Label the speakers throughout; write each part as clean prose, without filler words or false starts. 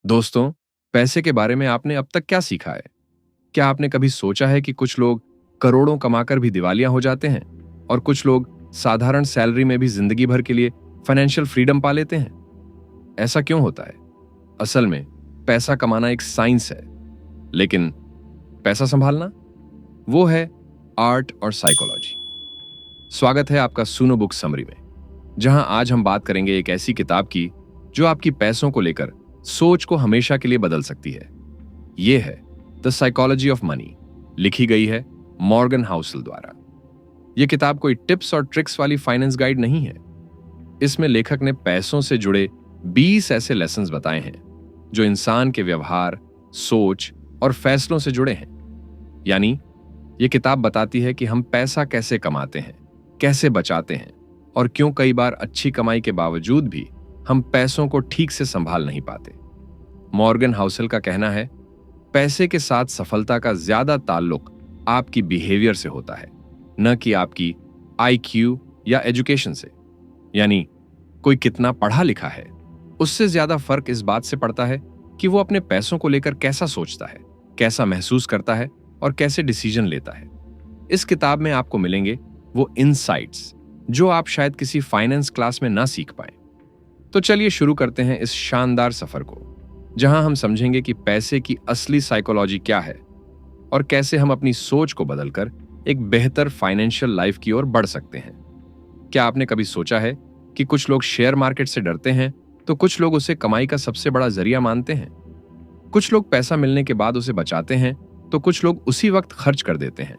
Speaker 1: दोस्तों, पैसे के बारे में आपने अब तक क्या सीखा है? क्या आपने कभी सोचा है कि कुछ लोग करोड़ों कमाकर भी दिवालिया हो जाते हैं और कुछ लोग साधारण सैलरी में भी जिंदगी भर के लिए फाइनेंशियल फ्रीडम पा लेते हैं? ऐसा क्यों होता है? असल में पैसा कमाना एक साइंस है, लेकिन पैसा संभालना वो है आर्ट और साइकोलॉजी। स्वागत है आपका सुनो बुक समरी में, जहां आज हम बात करेंगे एक ऐसी किताब की जो आपकी पैसों को लेकर सोच को हमेशा के लिए बदल सकती है। यह है द साइकोलॉजी ऑफ मनी, लिखी गई है मॉर्गन हाउसल द्वारा। यह किताब कोई टिप्स और ट्रिक्स वाली फाइनेंस गाइड नहीं है। इसमें लेखक ने पैसों से जुड़े 20 ऐसे लेसन्स बताए हैं जो इंसान के व्यवहार, सोच और फैसलों से जुड़े हैं। यानी यह किताब बताती है कि हम पैसा कैसे कमाते हैं, कैसे बचाते हैं और क्यों कई बार अच्छी कमाई के बावजूद भी हम पैसों को ठीक से संभाल नहीं पाते। मॉर्गन हाउसल का कहना है, पैसे के साथ सफलता का ज्यादा ताल्लुक आपकी बिहेवियर से होता है, न कि आपकी IQ या एजुकेशन से। यानी कोई कितना पढ़ा लिखा है, उससे ज्यादा फर्क इस बात से पड़ता है कि वो अपने पैसों को लेकर कैसा सोचता है, कैसा महसूस करता है और कैसे डिसीजन लेता है। इस किताब में आपको मिलेंगे वो इनसाइट्स जो आप शायद किसी फाइनेंस क्लास में ना सीख पाए। तो चलिए शुरू करते हैं इस शानदार सफर को, जहां हम समझेंगे कि पैसे की असली साइकोलॉजी क्या है और कैसे हम अपनी सोच को बदलकर एक बेहतर फाइनेंशियल लाइफ की ओर बढ़ सकते हैं। क्या आपने कभी सोचा है कि कुछ लोग शेयर मार्केट से डरते हैं तो कुछ लोग उसे कमाई का सबसे बड़ा जरिया मानते हैं? कुछ लोग पैसा मिलने के बाद उसे बचाते हैं तो कुछ लोग उसी वक्त खर्च कर देते हैं।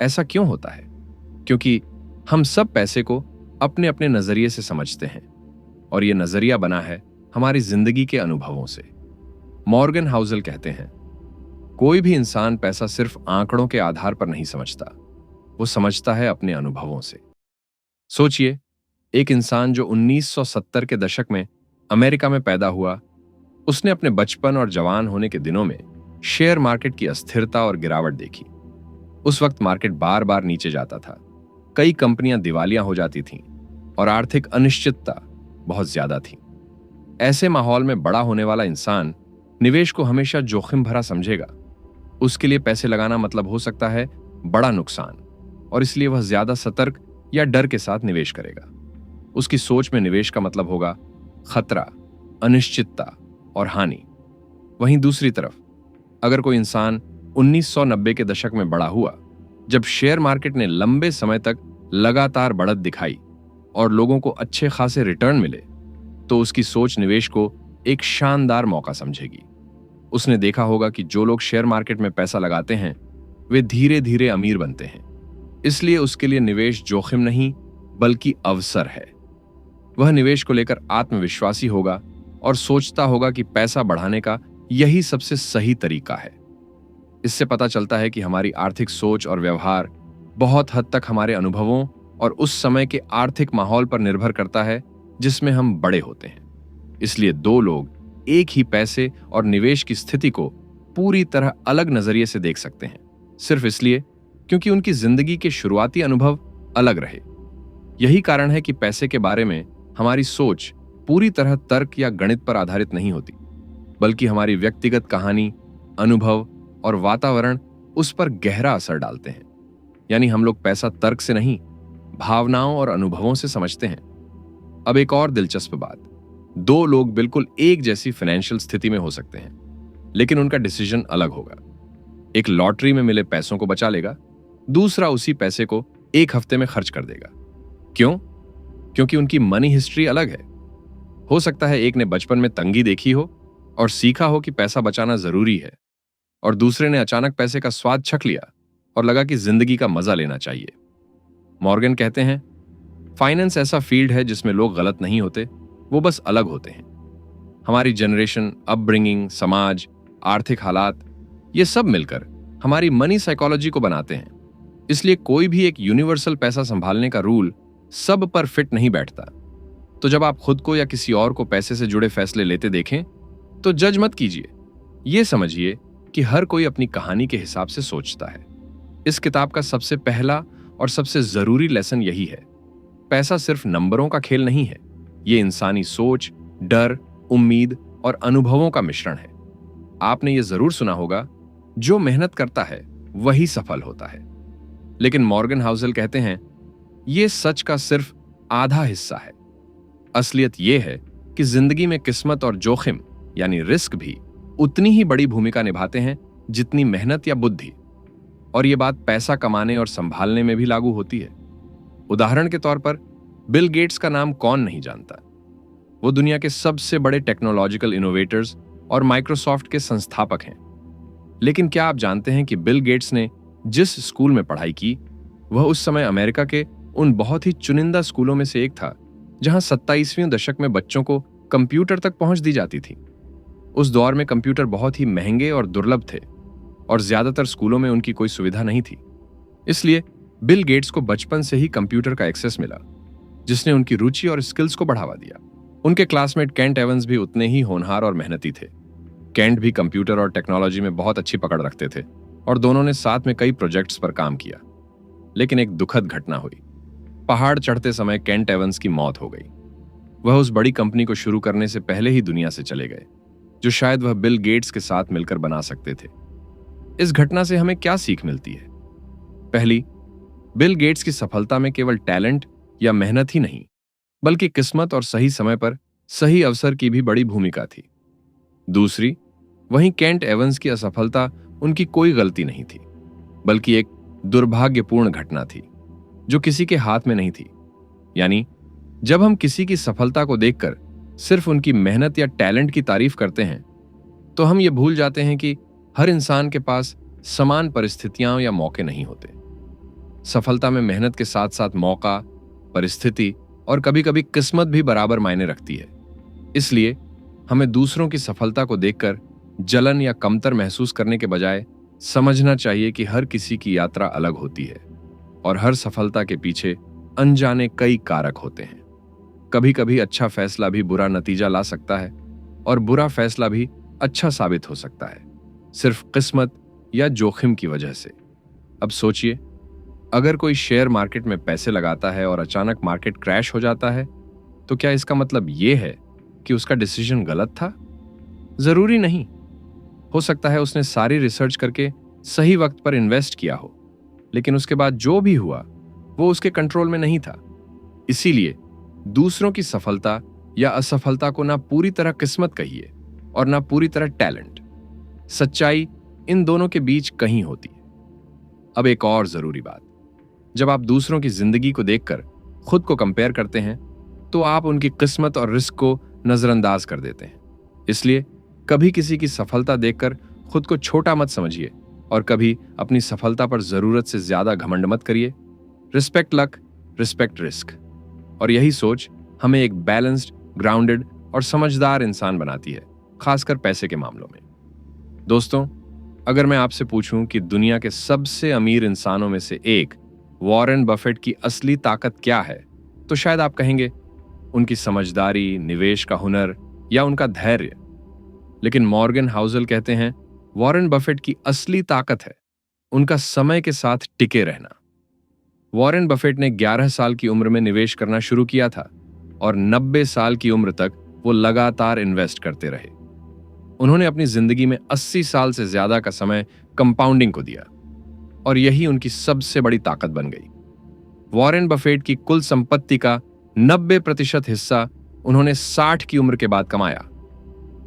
Speaker 1: ऐसा क्यों होता है? क्योंकि हम सब पैसे को अपने अपने नजरिए से समझते हैं और यह नजरिया बना है हमारी जिंदगी के अनुभवों से। मॉर्गन हाउसल कहते हैं, कोई भी इंसान पैसा सिर्फ आंकड़ों के आधार पर नहीं समझता, वो समझता है अपने अनुभवों से। सोचिए, एक इंसान जो 1970 के दशक में अमेरिका में पैदा हुआ, उसने अपने बचपन और जवान होने के दिनों में शेयर मार्केट की अस्थिरता और गिरावट देखी। उस वक्त मार्केट बार बार नीचे जाता था, कई कंपनियां दिवालिया हो जाती थीं और आर्थिक अनिश्चितता बहुत ज्यादा थी। ऐसे माहौल में बड़ा होने वाला इंसान निवेश को हमेशा जोखिम भरा समझेगा। उसके लिए पैसे लगाना मतलब हो सकता है बड़ा नुकसान, और इसलिए वह ज्यादा सतर्क या डर के साथ निवेश करेगा। उसकी सोच में निवेश का मतलब होगा खतरा, अनिश्चितता और हानि। वहीं दूसरी तरफ अगर कोई इंसान 1990 के दशक में बड़ा हुआ, जब शेयर मार्केट ने लंबे समय तक लगातार बढ़त दिखाई और लोगों को अच्छे खासे रिटर्न मिले, तो उसकी सोच निवेश को एक शानदार मौका समझेगी। उसने देखा होगा कि जो लोग शेयर मार्केट में पैसा लगाते हैं वे धीरे धीरे अमीर बनते हैं, इसलिए उसके लिए निवेश जोखिम नहीं बल्कि अवसर है। वह निवेश को लेकर आत्मविश्वासी होगा और सोचता होगा कि पैसा बढ़ाने का यही सबसे सही तरीका है। इससे पता चलता है कि हमारी आर्थिक सोच और व्यवहार बहुत हद तक हमारे अनुभवों और उस समय के आर्थिक माहौल पर निर्भर करता है जिसमें हम बड़े होते हैं। इसलिए दो लोग एक ही पैसे और निवेश की स्थिति को पूरी तरह अलग नजरिए से देख सकते हैं, सिर्फ इसलिए क्योंकि उनकी जिंदगी के शुरुआती अनुभव अलग रहे। यही कारण है कि पैसे के बारे में हमारी सोच पूरी तरह तर्क या गणित पर आधारित नहीं होती, बल्कि हमारी व्यक्तिगत कहानी, अनुभव और वातावरण उस पर गहरा असर डालते हैं। यानी हम लोग पैसा तर्क से नहीं, भावनाओं और अनुभवों से समझते हैं। अब एक और दिलचस्प बात, दो लोग बिल्कुल एक जैसी फाइनेंशियल स्थिति में हो सकते हैं, लेकिन उनका डिसीजन अलग होगा। एक लॉटरी में मिले पैसों को बचा लेगा, दूसरा उसी पैसे को एक हफ्ते में खर्च कर देगा। क्यों? क्योंकि उनकी मनी हिस्ट्री अलग है। हो सकता है एक ने बचपन में तंगी देखी हो और सीखा हो कि पैसा बचाना जरूरी है, और दूसरे ने अचानक पैसे का स्वाद चख लिया और लगा कि जिंदगी का मजा लेना चाहिए। मॉर्गन कहते हैं, फाइनेंस ऐसा फील्ड है जिसमें लोग गलत नहीं होते, वो बस अलग होते हैं। हमारी जनरेशन, अपब्रिंगिंग, समाज, आर्थिक हालात, ये सब मिलकर हमारी मनी साइकोलॉजी को बनाते हैं। इसलिए कोई भी एक यूनिवर्सल पैसा संभालने का रूल सब पर फिट नहीं बैठता। तो जब आप खुद को या किसी और को पैसे से जुड़े फैसले लेते देखें तो जज मत कीजिए। ये समझिए कि हर कोई अपनी कहानी के हिसाब से सोचता है। इस किताब का सबसे पहला और सबसे जरूरी लेसन यही है, पैसा सिर्फ नंबरों का खेल नहीं है। ये इंसानी सोच, डर, उम्मीद और अनुभवों का मिश्रण है। आपने ये जरूर सुना होगा, जो मेहनत करता है वही सफल होता है। लेकिन मॉर्गन हाउसल कहते हैं, यह सच का सिर्फ आधा हिस्सा है। असलियत यह है कि जिंदगी में किस्मत और जोखिम यानी रिस्क भी उतनी ही बड़ी भूमिका निभाते हैं जितनी मेहनत या बुद्धि। और यह बात पैसा कमाने और संभालने में भी लागू होती है। उदाहरण के तौर पर बिल गेट्स का नाम कौन नहीं जानता। वो दुनिया के सबसे बड़े टेक्नोलॉजिकल इनोवेटर्स और माइक्रोसॉफ्ट के संस्थापक हैं। लेकिन क्या आप जानते हैं कि बिल गेट्स ने जिस स्कूल में पढ़ाई की, वह उस समय अमेरिका के उन बहुत ही चुनिंदा स्कूलों में से एक था जहां 27वीं दशक में बच्चों को कंप्यूटर तक पहुंच दी जाती थी। उस दौर में कंप्यूटर बहुत ही महंगे और दुर्लभ थे और ज्यादातर स्कूलों में उनकी कोई सुविधा नहीं थी। इसलिए बिल गेट्स को बचपन से ही कंप्यूटर का एक्सेस मिला, जिसने उनकी रुचि और स्किल्स को बढ़ावा दिया। उनके क्लासमेट केंट एवंस भी उतने ही होनहार और मेहनती थे। केंट भी कंप्यूटर और टेक्नोलॉजी में बहुत अच्छी पकड़ रखते थे और दोनों ने साथ में कई प्रोजेक्ट्स पर काम किया। लेकिन एक दुखद घटना हुई। पहाड़ चढ़ते समय केंट एवंस की मौत हो गई। वह उस बड़ी कंपनी को शुरू करने से पहले ही दुनिया से चले गए, जो शायद वह बिल गेट्स के साथ मिलकर बना सकते थे। इस घटना से हमें क्या सीख मिलती है? पहली, बिल गेट्स की सफलता में केवल टैलेंट या मेहनत ही नहीं, बल्कि किस्मत और सही समय पर सही अवसर की भी बड़ी भूमिका थी। दूसरी, वहीं केंट एवंस की असफलता उनकी कोई गलती नहीं थी, बल्कि एक दुर्भाग्यपूर्ण घटना थी जो किसी के हाथ में नहीं थी। यानी जब हम किसी की सफलता को देखकर सिर्फ उनकी मेहनत या टैलेंट की तारीफ करते हैं, तो हम ये भूल जाते हैं कि हर इंसान के पास समान परिस्थितियां या मौके नहीं होते। सफलता में मेहनत के साथ साथ मौका, परिस्थिति और कभी-कभी किस्मत भी बराबर मायने रखती है। इसलिए हमें दूसरों की सफलता को देखकर जलन या कमतर महसूस करने के बजाय समझना चाहिए कि हर किसी की यात्रा अलग होती है और हर सफलता के पीछे अनजाने कई कारक होते हैं। कभी-कभी अच्छा फैसला भी बुरा नतीजा ला सकता है और बुरा फैसला भी अच्छा साबित हो सकता है, सिर्फ किस्मत या जोखिम की वजह से। अब सोचिए, अगर कोई शेयर मार्केट में पैसे लगाता है और अचानक मार्केट क्रैश हो जाता है, तो क्या इसका मतलब यह है कि उसका डिसीजन गलत था? जरूरी नहीं। हो सकता है उसने सारी रिसर्च करके सही वक्त पर इन्वेस्ट किया हो, लेकिन उसके बाद जो भी हुआ वो उसके कंट्रोल में नहीं था। इसीलिए दूसरों की सफलता या असफलता को ना पूरी तरह किस्मत कहिए और ना पूरी तरह टैलेंट। सच्चाई इन दोनों के बीच कहीं होती है। अब एक और जरूरी बात, जब आप दूसरों की जिंदगी को देखकर खुद को कंपेयर करते हैं, तो आप उनकी किस्मत और रिस्क को नजरअंदाज कर देते हैं। इसलिए कभी किसी की सफलता देखकर खुद को छोटा मत समझिए और कभी अपनी सफलता पर जरूरत से ज्यादा घमंड मत करिए। Respect luck, respect risk. और यही सोच हमें एक बैलेंस्ड, ग्राउंडेड और समझदार इंसान बनाती है, खासकर पैसे के मामलों में। दोस्तों, अगर मैं आपसे पूछूं कि दुनिया के सबसे अमीर इंसानों में से एक वॉरेन बफेट की असली ताकत क्या है, तो शायद आप कहेंगे उनकी समझदारी, निवेश का हुनर या उनका धैर्य। लेकिन मॉर्गन हाउसल कहते हैं, वॉरेन बफेट की असली ताकत है उनका समय के साथ टिके रहना। वॉरेन बफेट ने 11 साल की उम्र में निवेश करना शुरू किया था और 90 साल की उम्र तक वो लगातार इन्वेस्ट करते रहे। उन्होंने अपनी जिंदगी में 80 साल से ज्यादा का समय कंपाउंडिंग को दिया और यही उनकी सबसे बड़ी ताकत बन गई। वॉरेन बफेट की कुल संपत्ति का 90% हिस्सा उन्होंने 60 की उम्र के बाद कमाया।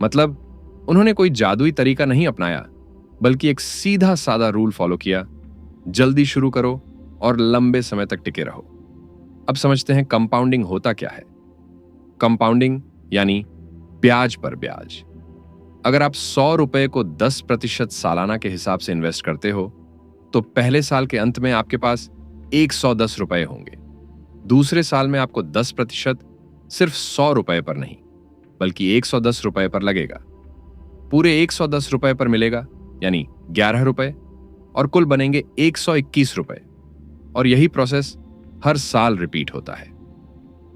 Speaker 1: मतलब उन्होंने कोई जादुई तरीका नहीं अपनाया, बल्कि एक सीधा साधा रूल फॉलो किया, जल्दी शुरू करो और लंबे समय तक टिके रहो। अब समझते हैं कंपाउंडिंग होता क्या है। कंपाउंडिंग यानी ब्याज पर ब्याज। अगर आप 100 रुपए को 10% सालाना के हिसाब से इन्वेस्ट करते हो, तो पहले साल के अंत में आपके पास 110 रुपए होंगे। दूसरे साल में आपको 10% सिर्फ 100 रुपए पर नहीं, बल्कि 110 रुपए पर लगेगा। पूरे 110 रुपए पर मिलेगा, यानी 11 रुपए, और कुल बनेंगे 121 रुपए। और यही प्रोसेस हर साल रिपीट होता है।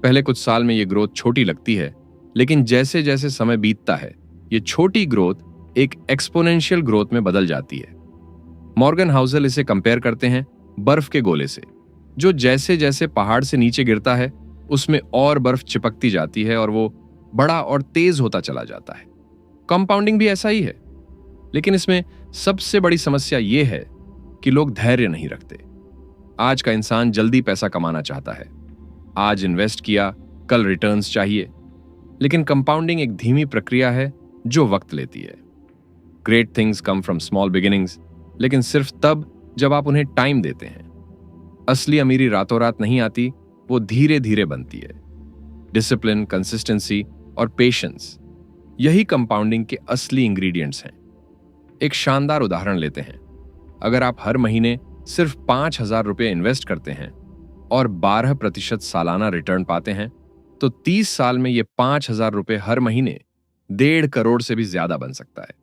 Speaker 1: पहले कुछ साल में यह ग्रोथ छोटी लगती है, लेकिन जैसे जैसे समय बीतता है, ये छोटी ग्रोथ एक एक्सपोनेंशियल ग्रोथ में बदल जाती है। मॉर्गन हाउसल इसे कंपेयर करते हैं बर्फ के गोले से, जो जैसे जैसे पहाड़ से नीचे गिरता है, उसमें और बर्फ चिपकती जाती है और वो बड़ा और तेज होता चला जाता है। कंपाउंडिंग भी ऐसा ही है, लेकिन इसमें सबसे बड़ी समस्या यह है कि लोग धैर्य नहीं रखते। आज का इंसान जल्दी पैसा कमाना चाहता है। आज इन्वेस्ट किया, कल रिटर्न्स चाहिए। लेकिन कंपाउंडिंग एक धीमी प्रक्रिया है जो वक्त लेती है। Great things come from small beginnings, लेकिन सिर्फ तब जब आप उन्हें टाइम देते हैं। असली अमीरी रातों रात नहीं आती, वो धीरे धीरे बनती है। डिसिप्लिन, कंसिस्टेंसी और पेशेंस, यही कंपाउंडिंग के असली इंग्रेडिएंट्स हैं। एक शानदार उदाहरण लेते हैं। अगर आप हर महीने सिर्फ 5,000 रुपये इन्वेस्ट करते हैं और 12% सालाना रिटर्न पाते हैं, तो 30 साल में ये 5,000 रुपये हर महीने 1.5 करोड़ से भी ज्यादा बन सकता है,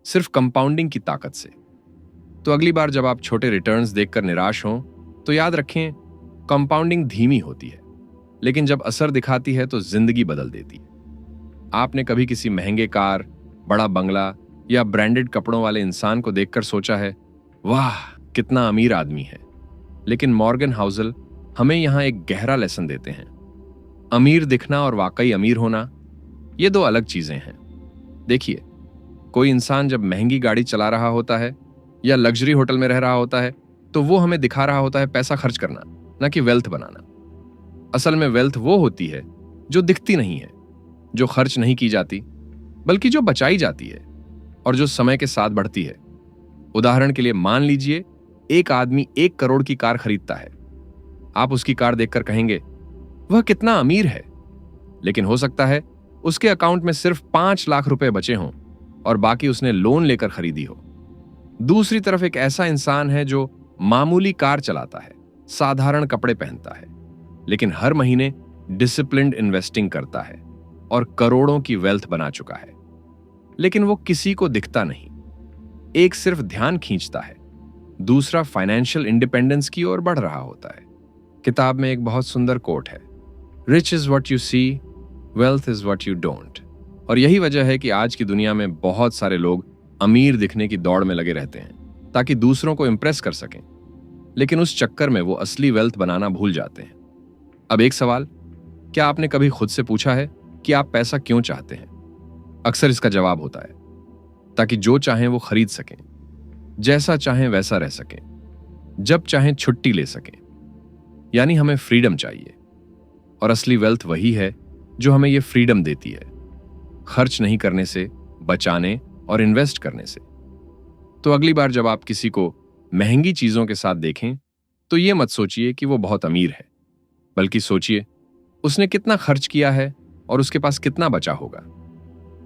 Speaker 1: सिर्फ कंपाउंडिंग की ताकत से। तो अगली बार जब आप छोटे रिटर्न्स देखकर निराश हों, तो याद रखें, कंपाउंडिंग धीमी होती है, लेकिन जब असर दिखाती है तो जिंदगी बदल देती है। आपने कभी किसी महंगे कार, बड़ा बंगला या ब्रांडेड कपड़ों वाले इंसान को देखकर सोचा है, वाह कितना अमीर आदमी है? लेकिन मॉर्गन हाउसल हमें यहां एक गहरा लेसन देते हैं। अमीर दिखना और वाकई अमीर होना, ये दो अलग चीजें हैं। देखिए, कोई इंसान जब महंगी गाड़ी चला रहा होता है या लग्जरी होटल में रह रहा होता है, तो वो हमें दिखा रहा होता है पैसा खर्च करना, ना कि वेल्थ बनाना। असल में वेल्थ वो होती है जो दिखती नहीं है, जो खर्च नहीं की जाती, बल्कि जो बचाई जाती है और जो समय के साथ बढ़ती है। उदाहरण के लिए मान लीजिए, एक आदमी 1 करोड़ की कार खरीदता है। आप उसकी कार देखकर कहेंगे, वह कितना अमीर है। लेकिन हो सकता है उसके अकाउंट में सिर्फ 5 लाख रुपए बचे हों और बाकी उसने लोन लेकर खरीदी हो। दूसरी तरफ एक ऐसा इंसान है जो मामूली कार चलाता है, साधारण कपड़े पहनता है, लेकिन हर महीने डिसिप्लिन्ड इन्वेस्टिंग करता है और करोड़ों की वेल्थ बना चुका है। लेकिन वो किसी को दिखता नहीं। एक सिर्फ ध्यान खींचता है, दूसरा फाइनेंशियल इंडिपेंडेंस की ओर बढ़ रहा होता है। किताब में एक बहुत सुंदर कोट है, rich is what you see, wealth is what you don't. और यही वजह है कि आज की दुनिया में बहुत सारे लोग अमीर दिखने की दौड़ में लगे रहते हैं ताकि दूसरों को इंप्रेस कर सकें, लेकिन उस चक्कर में वो असली वेल्थ बनाना भूल जाते हैं। अब एक सवाल, क्या आपने कभी खुद से पूछा है कि आप पैसा क्यों चाहते हैं? अक्सर इसका जवाब होता है, ताकि जो चाहें वो खरीद सकें, जैसा चाहें वैसा रह सकें, जब चाहें छुट्टी ले सकें। यानी हमें फ्रीडम चाहिए। और असली वेल्थ वही है जो हमें ये फ्रीडम देती है, खर्च नहीं करने से, बचाने और इन्वेस्ट करने से। तो अगली बार जब आप किसी को महंगी चीजों के साथ देखें, तो ये मत सोचिए कि वो बहुत अमीर है, बल्कि सोचिए उसने कितना खर्च किया है और उसके पास कितना बचा होगा।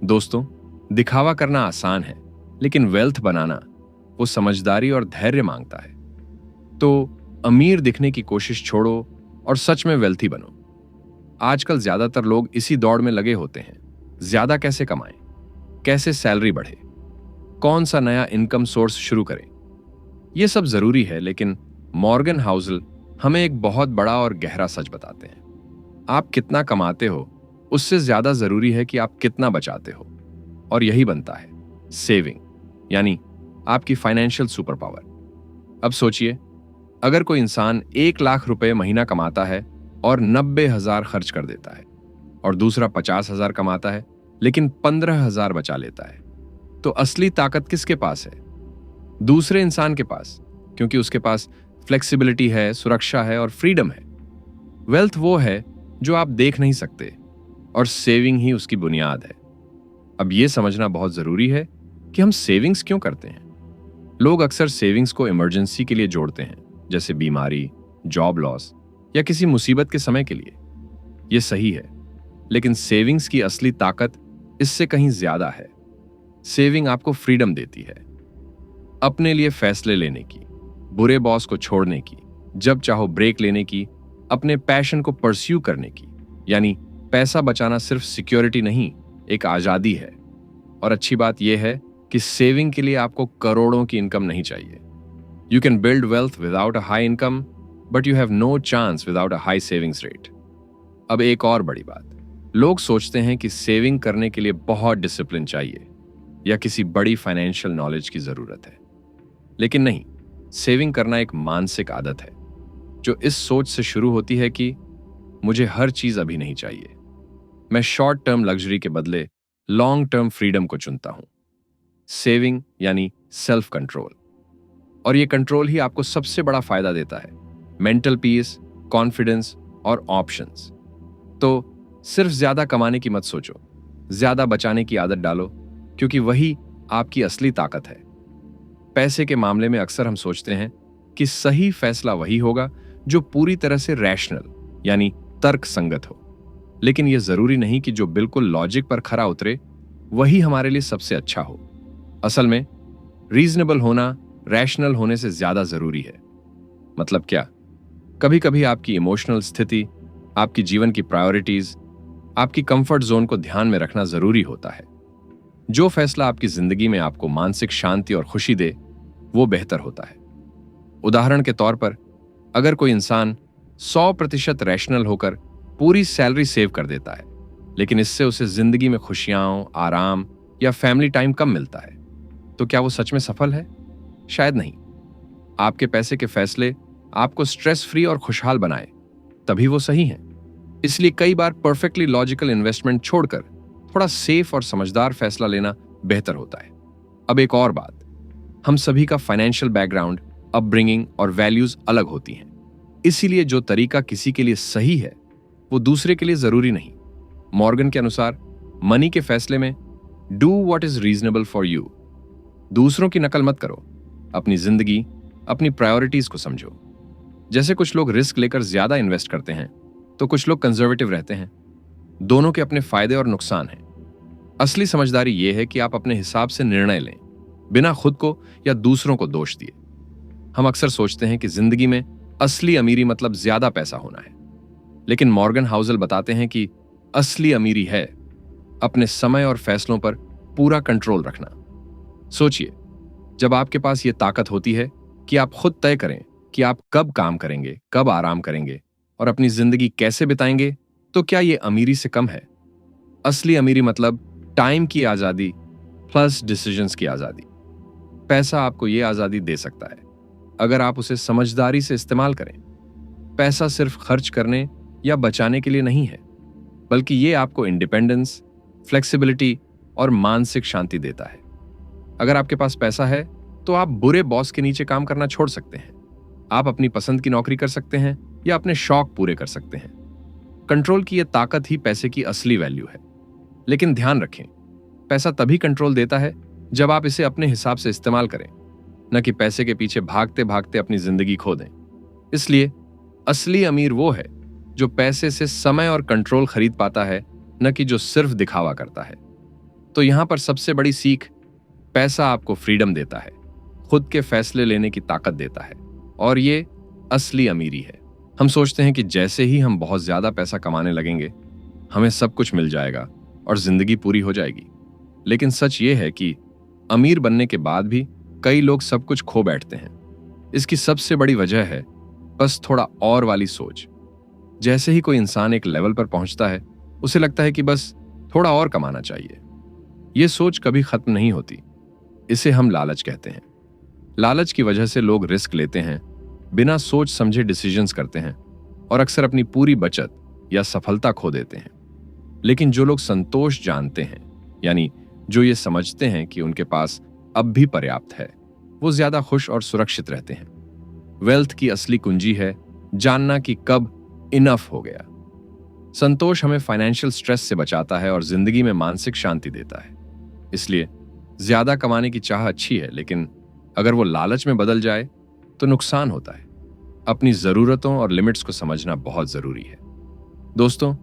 Speaker 1: दोस्तों, दिखावा करना आसान है, लेकिन वेल्थ बनाना वो समझदारी और धैर्य मांगता है। तो अमीर दिखने की कोशिश छोड़ो और सच में वेल्थी बनो। आजकल ज्यादातर लोग इसी दौड़ में लगे होते हैं, ज्यादा कैसे कमाएं, कैसे सैलरी बढ़े, कौन सा नया इनकम सोर्स शुरू करें। यह सब जरूरी है, लेकिन मॉर्गन हाउसल हमें एक बहुत बड़ा और गहरा सच बताते हैं। आप कितना कमाते हो, उससे ज्यादा जरूरी है कि आप कितना बचाते हो। और यही बनता है सेविंग, यानी आपकी फाइनेंशियल सुपर पावर। अब सोचिए, अगर कोई इंसान 1 लाख रुपए महीना कमाता है और 90,000 खर्च कर देता है, और दूसरा 50,000 कमाता है लेकिन 15,000 बचा लेता है, तो असली ताकत किसके पास है? दूसरे इंसान के पास, क्योंकि उसके पास फ्लेक्सिबिलिटी है, सुरक्षा है और फ्रीडम है। वेल्थ वो है जो आप देख नहीं सकते, और सेविंग ही उसकी बुनियाद है। अब यह समझना बहुत जरूरी है कि हम सेविंग्स क्यों करते हैं। लोग अक्सर सेविंग्स को इमरजेंसी के लिए जोड़ते हैं, जैसे बीमारी, जॉब लॉस या किसी मुसीबत के समय के लिए। यह सही है, लेकिन सेविंग्स की असली ताकत इससे कहीं ज्यादा है। सेविंग आपको फ्रीडम देती है, अपने लिए फैसले लेने की, बुरे बॉस को छोड़ने की, जब चाहो ब्रेक लेने की, अपने पैशन को परस्यू करने की। यानी पैसा बचाना सिर्फ सिक्योरिटी नहीं, एक आजादी है। और अच्छी बात यह है कि सेविंग के लिए आपको करोड़ों की इनकम नहीं चाहिए। You can build wealth without a high income, but you have no chance without a high savings rate. अब एक और बड़ी बात, लोग सोचते हैं कि सेविंग करने के लिए बहुत डिसिप्लिन चाहिए या किसी बड़ी फाइनेंशियल नॉलेज की जरूरत है। लेकिन नहीं, सेविंग करना एक मानसिक आदत है जो इस सोच से शुरू होती है कि मुझे हर चीज अभी नहीं चाहिए। मैं शॉर्ट टर्म लग्जरी के बदले लॉन्ग टर्म फ्रीडम को चुनता हूं, सेविंग यानी सेल्फ कंट्रोल। और ये कंट्रोल ही आपको सबसे बड़ा फायदा देता है, मेंटल पीस, कॉन्फिडेंस और ऑप्शंस। तो सिर्फ ज्यादा कमाने की मत सोचो, ज्यादा बचाने की आदत डालो, क्योंकि वही आपकी असली ताकत है। पैसे के मामले में अक्सर हम सोचते हैं कि सही फैसला वही होगा जो पूरी तरह से रैशनल यानी तर्क संगत हो, लेकिन यह जरूरी नहीं कि जो बिल्कुल लॉजिक पर खरा उतरे वही हमारे लिए सबसे अच्छा हो। असल में रीजनेबल होना रैशनल होने से ज्यादा जरूरी है। मतलब क्या? कभी कभी आपकी इमोशनल स्थिति, आपकी जीवन की प्रायोरिटीज, आपकी कंफर्ट जोन को ध्यान में रखना जरूरी होता है। जो फैसला आपकी जिंदगी में आपको मानसिक शांति और खुशी दे, वो बेहतर होता है। उदाहरण के तौर पर, अगर कोई इंसान 100% रैशनल होकर पूरी सैलरी सेव कर देता है, लेकिन इससे उसे जिंदगी में खुशियां, आराम या फैमिली टाइम कम मिलता है, तो क्या वो सच में सफल है? शायद नहीं। आपके पैसे के फैसले आपको स्ट्रेस फ्री और खुशहाल बनाए, तभी वो सही हैं। इसलिए कई बार परफेक्टली लॉजिकल इन्वेस्टमेंट छोड़कर थोड़ा सेफ और समझदार फैसला लेना बेहतर होता है। अब एक और बात, हम सभी का फाइनेंशियल बैकग्राउंड, अपब्रिंगिंग और वैल्यूज अलग होती हैं। इसीलिए जो तरीका किसी के लिए सही है, वो दूसरे के लिए जरूरी नहीं। मॉर्गन के अनुसार मनी के फैसले में do what is reasonable for you. दूसरों की नकल मत करो, अपनी जिंदगी, अपनी प्रायोरिटीज को समझो। जैसे कुछ लोग रिस्क लेकर ज्यादा इन्वेस्ट करते हैं, तो कुछ लोग कंजर्वेटिव रहते हैं। दोनों के अपने फायदे और नुकसान हैं। असली समझदारी यह है कि आप अपने हिसाब से निर्णय लें, बिना खुद को या दूसरों को दोष दिए। हम अक्सर सोचते हैं कि जिंदगी में असली अमीरी मतलब ज्यादा पैसा होना है, लेकिन मॉर्गन हाउसल बताते हैं कि असली अमीरी है अपने समय और फैसलों पर पूरा कंट्रोल रखना। सोचिए, जब आपके पास यह ताकत होती है कि आप खुद तय करें कि आप कब काम करेंगे, कब आराम करेंगे और अपनी जिंदगी कैसे बिताएंगे, तो क्या यह अमीरी से कम है? असली अमीरी मतलब टाइम की आजादी प्लस डिसीजंस की आजादी। पैसा आपको यह आजादी दे सकता है अगर आप उसे समझदारी से इस्तेमाल करें। पैसा सिर्फ खर्च करने या बचाने के लिए नहीं है, बल्कि यह आपको इंडिपेंडेंस, फ्लेक्सिबिलिटी और मानसिक शांति देता है। अगर आपके पास पैसा है तो आप बुरे बॉस के नीचे काम करना छोड़ सकते हैं, आप अपनी पसंद की नौकरी कर सकते हैं या अपने शौक पूरे कर सकते हैं। कंट्रोल की यह ताकत ही पैसे की असली वैल्यू है। लेकिन ध्यान रखें, पैसा तभी कंट्रोल देता है जब आप इसे अपने हिसाब से इस्तेमाल करें, न कि पैसे के पीछे भागते भागते अपनी जिंदगी खो दें। इसलिए असली अमीर वो है जो पैसे से समय और कंट्रोल खरीद पाता है, न कि जो सिर्फ दिखावा करता है। तो यहां पर सबसे बड़ी सीख, पैसा आपको फ्रीडम देता है, खुद के फैसले लेने की ताकत देता है, और ये असली अमीरी है। हम सोचते हैं कि जैसे ही हम बहुत ज्यादा पैसा कमाने लगेंगे, हमें सब कुछ मिल जाएगा और जिंदगी पूरी हो जाएगी। लेकिन सच ये है कि अमीर बनने के बाद भी कई लोग सब कुछ खो बैठते हैं। इसकी सबसे बड़ी वजह है बस थोड़ा और वाली सोच। जैसे ही कोई इंसान एक लेवल पर पहुंचता है, उसे लगता है कि बस थोड़ा और कमाना चाहिए। यह सोच कभी खत्म नहीं होती। इसे हम लालच कहते हैं। लालच की वजह से लोग रिस्क लेते हैं, बिना सोच समझे डिसीजंस करते हैं और अक्सर अपनी पूरी बचत या सफलता खो देते हैं। लेकिन जो लोग संतोष जानते हैं, यानी जो ये समझते हैं कि उनके पास अब भी पर्याप्त है, वो ज्यादा खुश और सुरक्षित रहते हैं। वेल्थ की असली कुंजी है जानना कि कब इनफ हो गया। संतोष हमें फाइनेंशियल स्ट्रेस से बचाता है और जिंदगी में मानसिक शांति देता है। इसलिए ज्यादा कमाने की चाह अच्छी है, लेकिन अगर वो लालच में बदल जाए तो नुकसान होता है। अपनी जरूरतों और लिमिट्स को समझना बहुत जरूरी है। दोस्तों,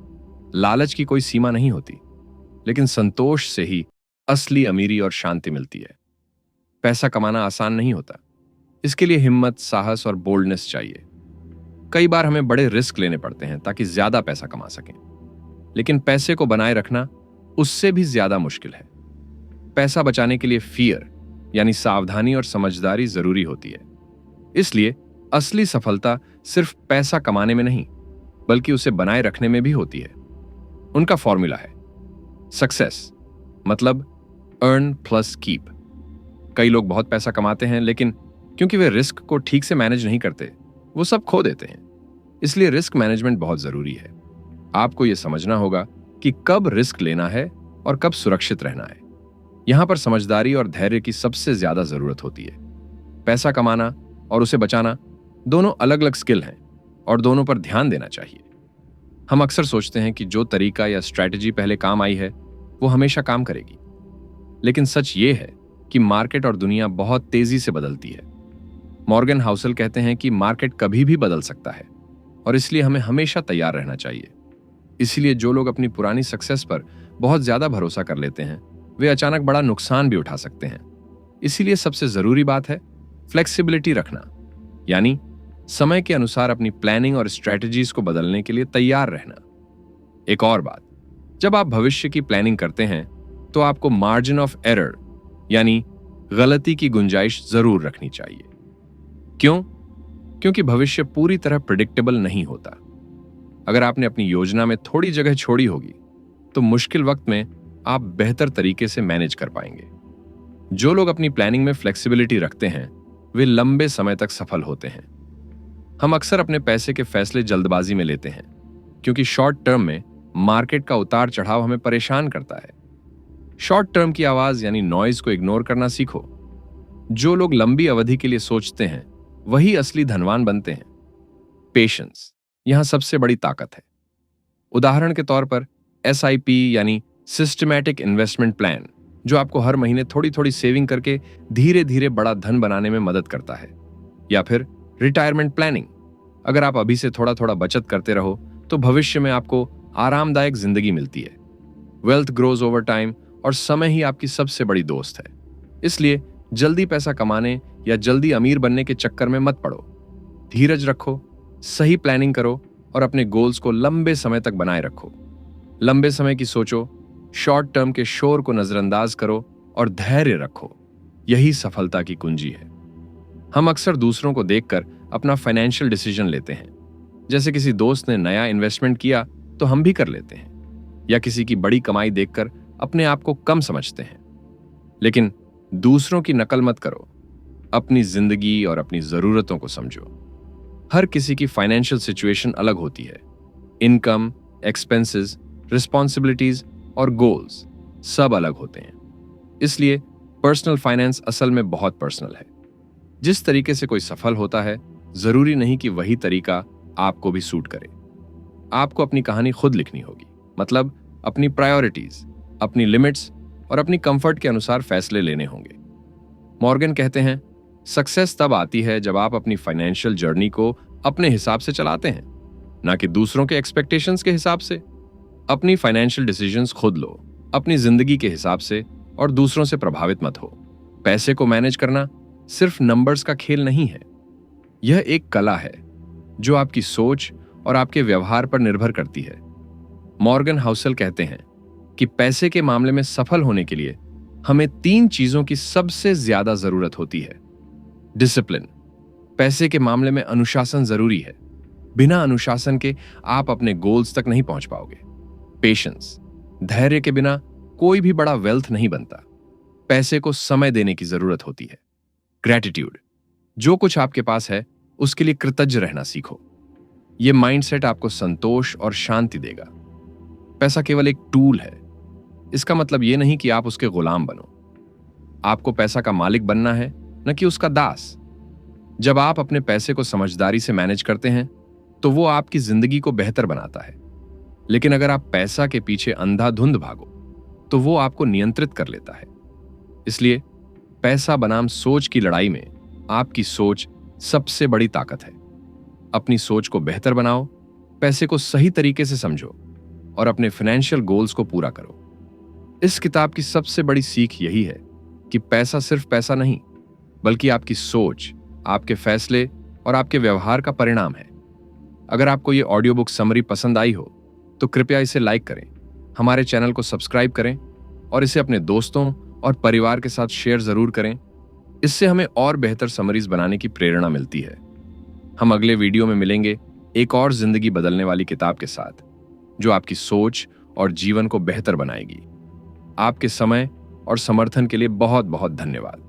Speaker 1: लालच की कोई सीमा नहीं होती, लेकिन संतोष से ही असली अमीरी और शांति मिलती है। पैसा कमाना आसान नहीं होता। इसके लिए हिम्मत, साहस और बोल्डनेस चाहिए। कई बार हमें बड़े रिस्क लेने पड़ते हैं ताकि ज्यादा पैसा कमा सकें, लेकिन पैसे को बनाए रखना उससे भी ज्यादा मुश्किल है। पैसा बचाने के लिए फियर यानी सावधानी और समझदारी जरूरी होती है। इसलिए असली सफलता सिर्फ पैसा कमाने में नहीं, बल्कि उसे बनाए रखने में भी होती है। उनका फॉर्मूला है सक्सेस मतलब अर्न प्लस कीप। कई लोग बहुत पैसा कमाते हैं, लेकिन क्योंकि वे रिस्क को ठीक से मैनेज नहीं करते, वो सब खो देते हैं। इसलिए रिस्क मैनेजमेंट बहुत जरूरी है। आपको यह समझना होगा कि कब रिस्क लेना है और कब सुरक्षित रहना है। यहां पर समझदारी और धैर्य की सबसे ज्यादा जरूरत होती है। पैसा कमाना और उसे बचाना दोनों अलग अलग स्किल हैं और दोनों पर ध्यान देना चाहिए। हम अक्सर सोचते हैं कि जो तरीका या स्ट्रैटेजी पहले काम आई है वो हमेशा काम करेगी, लेकिन सच ये है कि मार्केट और दुनिया बहुत तेजी से बदलती है। मॉर्गन हाउसल कहते हैं कि मार्केट कभी भी बदल सकता है और इसलिए हमें हमेशा तैयार रहना चाहिए। इसलिए जो लोग अपनी पुरानी सक्सेस पर बहुत ज्यादा भरोसा कर लेते हैं वे अचानक बड़ा नुकसान भी उठा सकते हैं। इसीलिए सबसे जरूरी बात है फ्लेक्सिबिलिटी रखना, यानी समय के अनुसार अपनी प्लानिंग और स्ट्रेटजीज को बदलने के लिए तैयार रहना। एक और बात, जब आप भविष्य की प्लानिंग करते हैं तो आपको मार्जिन ऑफ एरर यानी गलती की गुंजाइश जरूर रखनी चाहिए। क्यों? क्योंकि भविष्य पूरी तरह प्रिडिक्टेबल नहीं होता। अगर आपने अपनी योजना में थोड़ी जगह छोड़ी होगी तो मुश्किल वक्त में आप बेहतर तरीके से मैनेज कर पाएंगे। जो लोग अपनी प्लानिंग में फ्लेक्सिबिलिटी रखते हैं वे लंबे समय तक सफल होते हैं। हम अक्सर अपने पैसे के फैसले जल्दबाजी में लेते हैं क्योंकि शॉर्ट टर्म में मार्केट का उतार चढ़ाव हमें परेशान करता है। शॉर्ट टर्म की आवाज यानी नॉइज को इग्नोर करना सीखो। जो लोग लंबी अवधि के लिए सोचते हैं वही असली धनवान बनते हैं। पेशेंस यहां सबसे बड़ी ताकत है। उदाहरण के तौर पर SIP यानी सिस्टमैटिक इन्वेस्टमेंट प्लान, जो आपको हर महीने थोड़ी थोड़ी सेविंग करके धीरे धीरे बड़ा धन बनाने में मदद करता है। या फिर रिटायरमेंट प्लानिंग, अगर आप अभी से थोड़ा थोड़ा बचत करते रहो तो भविष्य में आपको आरामदायक जिंदगी मिलती है। वेल्थ ग्रोज ओवर टाइम और समय ही आपकी सबसे बड़ी दोस्त है। इसलिए जल्दी पैसा कमाने या जल्दी अमीर बनने के चक्कर में मत पड़ो। धीरज रखो, सही प्लानिंग करो और अपने गोल्स को लंबे समय तक बनाए रखो। लंबे समय की सोचो, शॉर्ट टर्म के शोर को नजरअंदाज करो और धैर्य रखो। यही सफलता की कुंजी है। हम अक्सर दूसरों को देखकर अपना फाइनेंशियल डिसीजन लेते हैं। जैसे किसी दोस्त ने नया इन्वेस्टमेंट किया तो हम भी कर लेते हैं, या किसी की बड़ी कमाई देखकर अपने आप को कम समझते हैं। लेकिन दूसरों की नकल मत करो, अपनी जिंदगी और अपनी जरूरतों को समझो। हर किसी की फाइनेंशियल सिचुएशन अलग होती है। इनकम, एक्सपेंसेस, रिस्पॉन्सिबिलिटीज और गोल्स सब अलग होते हैं। इसलिए पर्सनल फाइनेंस असल में बहुत पर्सनल है। जिस तरीके से कोई सफल होता है जरूरी नहीं कि वही तरीका आपको भी सूट करे। आपको अपनी कहानी खुद लिखनी होगी, मतलब अपनी प्रायोरिटीज, अपनी लिमिट्स और अपनी कंफर्ट के अनुसार फैसले लेने होंगे। मॉर्गन कहते हैं, सक्सेस तब आती है जब आप अपनी फाइनेंशियल जर्नी को अपने हिसाब से चलाते हैं, ना कि दूसरों के एक्सपेक्टेशंस के हिसाब से। अपनी फाइनेंशियल डिसीजंस खुद लो, अपनी जिंदगी के हिसाब से, और दूसरों से प्रभावित मत हो। पैसे को मैनेज करना सिर्फ नंबर्स का खेल नहीं है। यह एक कला है जो आपकी सोच और आपके व्यवहार पर निर्भर करती है। मॉर्गन हाउसल कहते हैं कि पैसे के मामले में सफल होने के लिए हमें 3 चीजों की सबसे ज्यादा जरूरत होती है। डिसिप्लिन, पैसे के मामले में अनुशासन जरूरी है। बिना अनुशासन के आप अपने गोल्स तक नहीं पहुंच पाओगे। पेशेंस, धैर्य के बिना कोई भी बड़ा वेल्थ नहीं बनता। पैसे को समय देने की जरूरत होती है। ग्रैटिट्यूड, जो कुछ आपके पास है उसके लिए कृतज्ञ रहना सीखो। यह माइंडसेट आपको संतोष और शांति देगा। पैसा केवल एक टूल है। इसका मतलब यह नहीं कि आप उसके गुलाम बनो। आपको पैसा का मालिक बनना है, न कि उसका दास। जब आप अपने पैसे को समझदारी से मैनेज करते हैं तो वो आपकी जिंदगी को बेहतर बनाता है। लेकिन अगर आप पैसा के पीछे अंधाधुंध भागो तो वो आपको नियंत्रित कर लेता है। इसलिए पैसा बनाम सोच की लड़ाई में आपकी सोच सबसे बड़ी ताकत है। अपनी सोच को बेहतर बनाओ, पैसे को सही तरीके से समझो और अपने फाइनेंशियल गोल्स को पूरा करो। इस किताब की सबसे बड़ी सीख यही है कि पैसा सिर्फ पैसा नहीं, बल्कि आपकी सोच, आपके फैसले और आपके व्यवहार का परिणाम है। अगर आपको ये ऑडियो बुक समरी पसंद आई हो तो कृपया इसे लाइक करें, हमारे चैनल को सब्सक्राइब करें और इसे अपने दोस्तों और परिवार के साथ शेयर जरूर करें। इससे हमें और बेहतर समरीज बनाने की प्रेरणा मिलती है। हम अगले वीडियो में मिलेंगे एक और जिंदगी बदलने वाली किताब के साथ, जो आपकी सोच और जीवन को बेहतर बनाएगी। आपके समय और समर्थन के लिए बहुत बहुत धन्यवाद।